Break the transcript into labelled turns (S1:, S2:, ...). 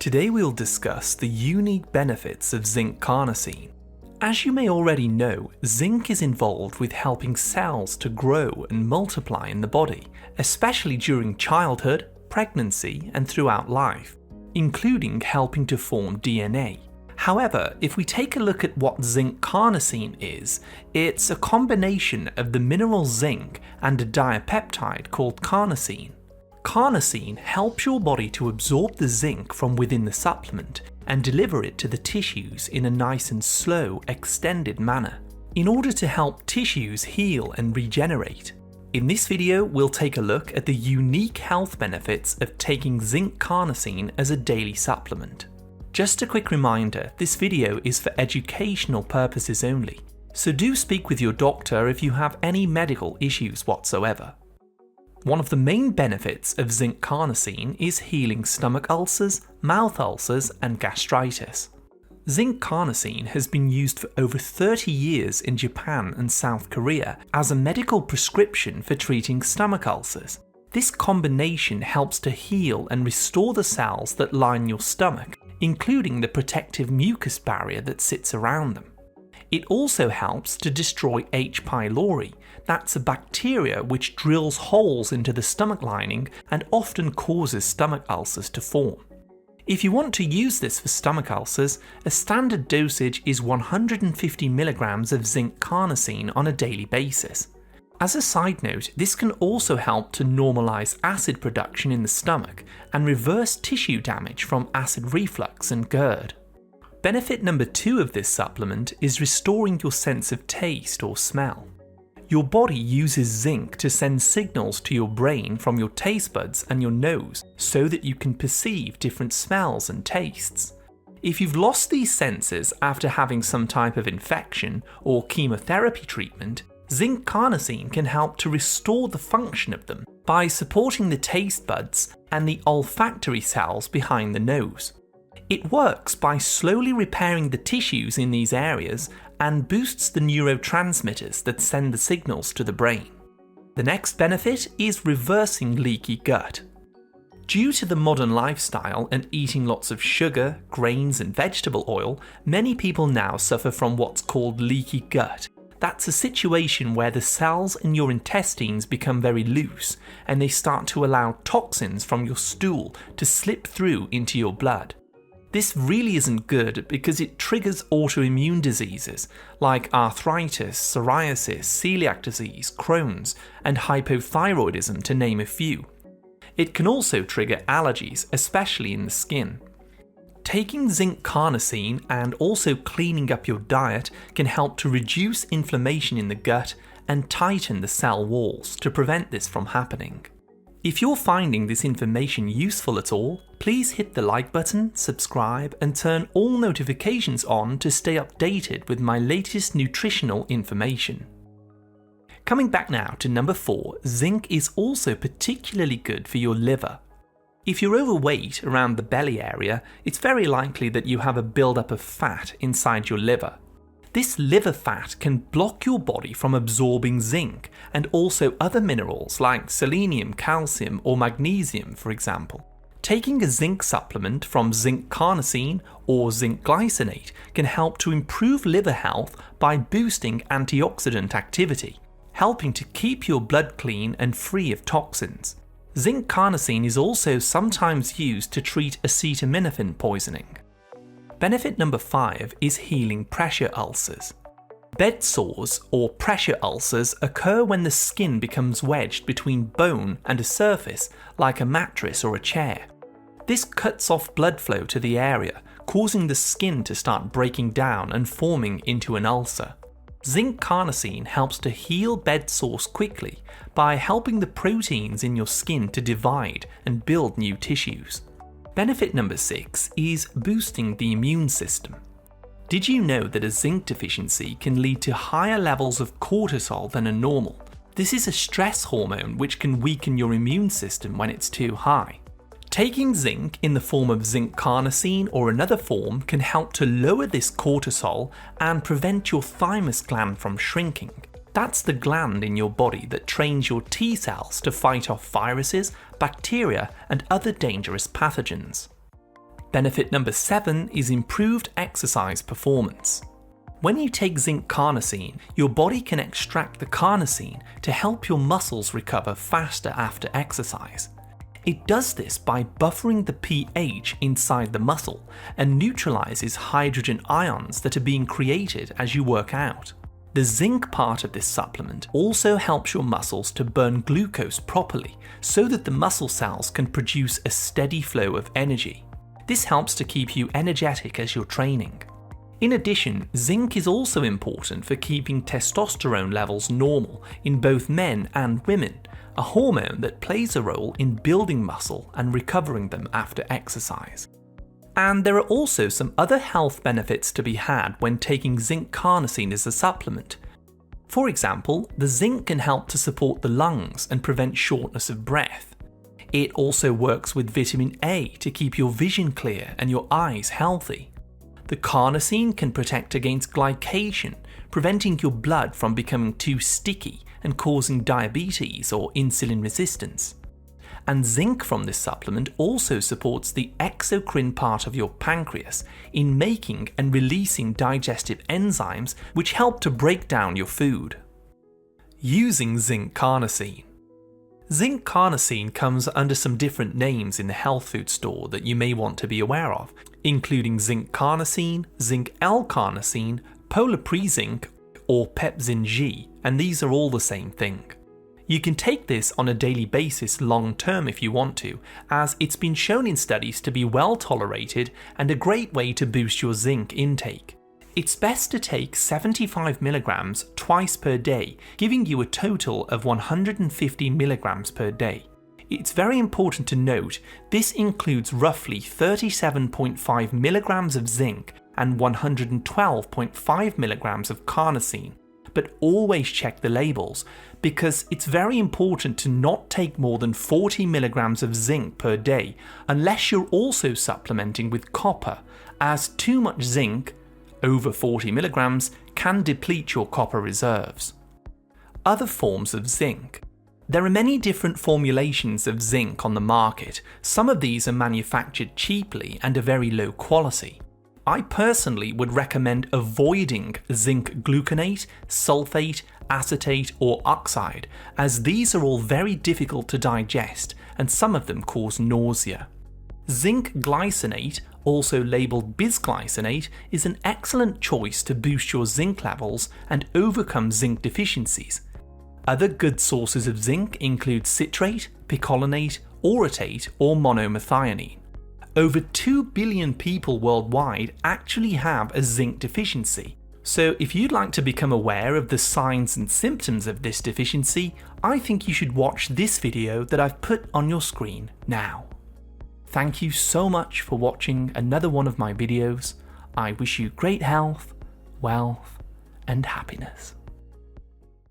S1: Today we'll discuss the unique benefits of zinc carnosine. As you may already know, zinc is involved with helping cells to grow and multiply in the body, especially during childhood, pregnancy, and throughout life, including helping to form DNA. However, if we take a look at what zinc carnosine is, it's a combination of the mineral zinc and a diapeptide called carnosine. Carnosine helps your body to absorb the zinc from within the supplement and deliver it to the tissues in a nice and slow, extended manner, in order to help tissues heal and regenerate. In this video, we'll take a look at the unique health benefits of taking zinc carnosine as a daily supplement. Just a quick reminder, this video is for educational purposes only, so do speak with your doctor if you have any medical issues whatsoever. One of the main benefits of zinc carnosine is healing stomach ulcers, mouth ulcers, and gastritis. Zinc carnosine has been used for over 30 years in Japan and South Korea as a medical prescription for treating stomach ulcers. This combination helps to heal and restore the cells that line your stomach, including the protective mucus barrier that sits around them. It also helps to destroy H. pylori, that's a bacteria which drills holes into the stomach lining and often causes stomach ulcers to form. If you want to use this for stomach ulcers, a standard dosage is 150 mg of zinc carnosine on a daily basis. As a side note, this can also help to normalize acid production in the stomach and reverse tissue damage from acid reflux and GERD. Benefit number 2 of this supplement is restoring your sense of taste or smell. Your body uses zinc to send signals to your brain from your taste buds and your nose so that you can perceive different smells and tastes. If you've lost these senses after having some type of infection or chemotherapy treatment, zinc carnosine can help to restore the function of them by supporting the taste buds and the olfactory cells behind the nose. It works by slowly repairing the tissues in these areas and boosts the neurotransmitters that send the signals to the brain. The next benefit is reversing leaky gut. Due to the modern lifestyle and eating lots of sugar, grains, and vegetable oil, many people now suffer from what's called leaky gut. That's a situation where the cells in your intestines become very loose and they start to allow toxins from your stool to slip through into your blood. This really isn't good because it triggers autoimmune diseases like arthritis, psoriasis, celiac disease, Crohn's, and hypothyroidism, to name a few. It can also trigger allergies, especially in the skin. Taking zinc carnosine and also cleaning up your diet can help to reduce inflammation in the gut and tighten the cell walls to prevent this from happening. If you're finding this information useful at all, please hit the like button, subscribe, and turn all notifications on to stay updated with my latest nutritional information. Coming back now to number 4, zinc is also particularly good for your liver. If you're overweight around the belly area, it's very likely that you have a buildup of fat inside your liver. This liver fat can block your body from absorbing zinc and also other minerals like selenium, calcium, or magnesium, for example. Taking a zinc supplement from zinc carnosine or zinc glycinate can help to improve liver health by boosting antioxidant activity, helping to keep your blood clean and free of toxins. Zinc carnosine is also sometimes used to treat acetaminophen poisoning. Benefit number 5 is healing pressure ulcers. Bed sores or pressure ulcers occur when the skin becomes wedged between bone and a surface like a mattress or a chair. This cuts off blood flow to the area, causing the skin to start breaking down and forming into an ulcer. Zinc carnosine helps to heal bed sores quickly by helping the proteins in your skin to divide and build new tissues. Benefit number 6 is boosting the immune system. Did you know that a zinc deficiency can lead to higher levels of cortisol than a normal? This is a stress hormone which can weaken your immune system when it's too high. Taking zinc in the form of zinc carnosine or another form can help to lower this cortisol and prevent your thymus gland from shrinking. That's the gland in your body that trains your T cells to fight off viruses, bacteria, and other dangerous pathogens. Benefit number 7 is improved exercise performance. When you take zinc carnosine, your body can extract the carnosine to help your muscles recover faster after exercise. It does this by buffering the pH inside the muscle and neutralizes hydrogen ions that are being created as you work out. The zinc part of this supplement also helps your muscles to burn glucose properly so that the muscle cells can produce a steady flow of energy. This helps to keep you energetic as you're training. In addition, zinc is also important for keeping testosterone levels normal in both men and women, a hormone that plays a role in building muscle and recovering them after exercise. And there are also some other health benefits to be had when taking zinc carnosine as a supplement. For example, the zinc can help to support the lungs and prevent shortness of breath. It also works with vitamin A to keep your vision clear and your eyes healthy. The carnosine can protect against glycation, preventing your blood from becoming too sticky and causing diabetes or insulin resistance. And zinc from this supplement also supports the exocrine part of your pancreas in making and releasing digestive enzymes which help to break down your food. Using zinc carnosine. Zinc carnosine comes under some different names in the health food store that you may want to be aware of, including zinc carnosine, zinc L-carnosine, polar-pre-zinc, or Pepzin-G, and these are all the same thing. You can take this on a daily basis long term if you want to, as it's been shown in studies to be well tolerated and a great way to boost your zinc intake. It's best to take 75 mg twice per day, giving you a total of 150 mg per day. It's very important to note this includes roughly 37.5 mg of zinc and 112.5 mg of carnosine. But always check the labels, because it's very important to not take more than 40 mg of zinc per day unless you're also supplementing with copper, as too much zinc, over 40 mg, can deplete your copper reserves. Other forms of zinc. There are many different formulations of zinc on the market. Some of these are manufactured cheaply and are very low quality. I personally would recommend avoiding zinc gluconate, sulfate, acetate or oxide, as these are all very difficult to digest and some of them cause nausea. Zinc glycinate, also labelled bisglycinate, is an excellent choice to boost your zinc levels and overcome zinc deficiencies. Other good sources of zinc include citrate, picolinate, orotate or monomethionine. Over 2 billion people worldwide actually have a zinc deficiency. So if you'd like to become aware of the signs and symptoms of this deficiency, I think you should watch this video that I've put on your screen now. Thank you so much for watching another one of my videos. I wish you great health, wealth, and happiness.